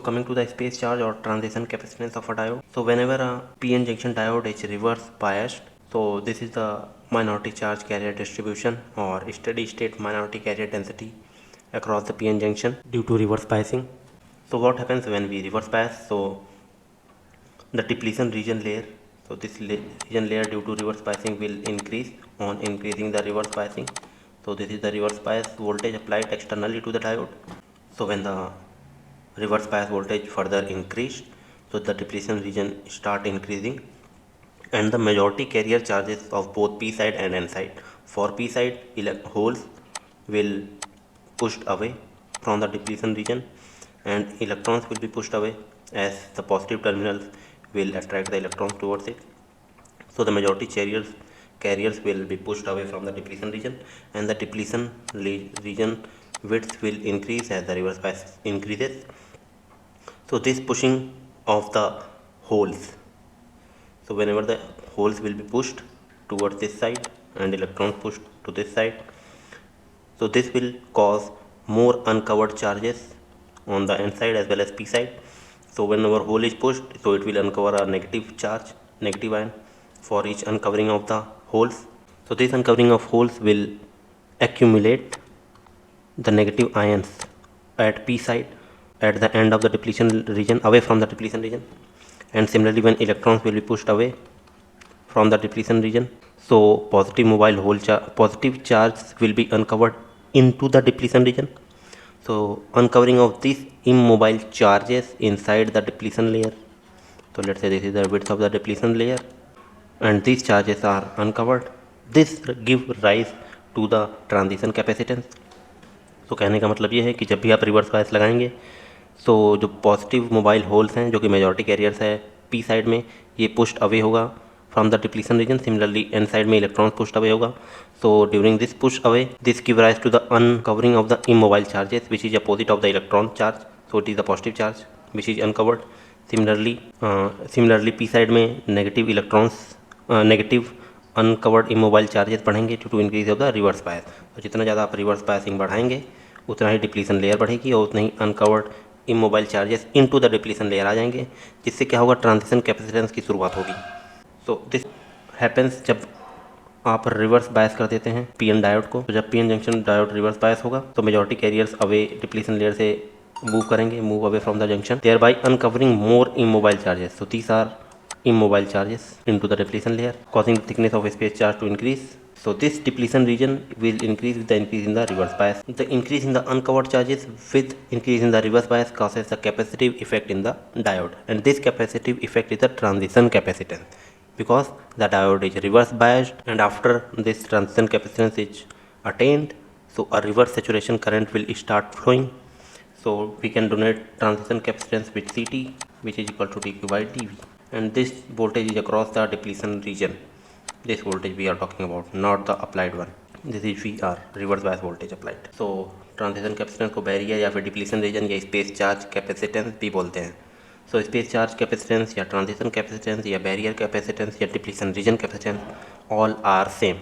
coming to the space charge or transition capacitance of a diode. So whenever a PN junction diode is reverse biased, so this is the minority charge carrier distribution or steady state minority carrier density across the PN junction due to reverse biasing. So what happens when we reverse bias? So the depletion region layer, so this region layer due to reverse biasing will increase on increasing the reverse biasing. So this is the reverse bias voltage applied externally to the diode. So when the reverse bias voltage further increased, so the depletion region start increasing and the majority carrier charges of both p side and n side. For p side, holes will pushed away from the depletion region and electrons will be pushed away as the positive terminals will attract the electrons towards it. So the majority carriers will be pushed away from the depletion region and the depletion region width will increase as the reverse bias increases. So this pushing of the holes, so whenever the holes will be pushed towards this side and electrons pushed to this side, so this will cause more uncovered charges on the n side as well as p side. So whenever hole is pushed, so it will uncover a negative charge, negative ion for each uncovering of the holes. So this uncovering of holes will accumulate the negative ions at p side at the end of the depletion region, away from the depletion region. And similarly, when electrons will be pushed away from the depletion region, so positive charge will be uncovered into the depletion region. So uncovering of these immobile charges inside the depletion layer. So let's say this is the width of the depletion layer and these charges are uncovered. This give rise to the transition capacitance. तो कहने का मतलब ये है कि जब भी आप रिवर्स बायस लगाएंगे, सो जो पॉजिटिव मोबाइल होल्स हैं जो कि मेजॉरिटी कैरियर्स है पी साइड में, ये पुश्ड अवे होगा from the depletion region. Similarly, n side में electrons pushed away होगा. So during this push away, this give rise to the uncovering of the immobile charges, which is opposite of the electron charge. So it is the positive charge which is uncovered. Similarly p side में negative electrons, negative uncovered immobile charges बढ़ेंगे due to increase of the reverse bias. तो जितना ज़्यादा आप reverse biasing बढ़ाएंगे उतना ही depletion layer बढ़ेगी और उतना ही uncovered immobile charges into the depletion layer आ जाएंगे, जिससे क्या होगा, ट्रांजिशन कैपेसिटेंस की शुरुआत होगी. सो दिस हैपेंस जब आप रिवर्स बायस कर देते हैं पीएन डायोड को. तो जब PN junction diode reverse bias होगा तो majority carriers away depletion layer से मूव करेंगे, move away from the junction, thereby uncovering more immobile charges. So these are immobile charges into the depletion layer, causing the thickness of space charge to increase. So this depletion region will increase with the increase in the reverse bias. The increase in the uncovered charges with increase in the reverse bias causes the capacitive effect in the diode, and this capacitive effect is the transition capacitance, because the diode is reverse biased, and after this transition capacitance is attained, so a reverse saturation current will start flowing. So we can denote transition capacitance with CT, which is equal to dQ by dV, and this voltage is across the depletion region. This voltage we are talking about, not the applied one. This is VR, reverse bias voltage applied. So transition capacitance को barrier या फिर depletion region या space charge capacitance भी बोलते हैं. So space charge capacitance या transition capacitance या barrier capacitance या depletion region capacitance, all are same.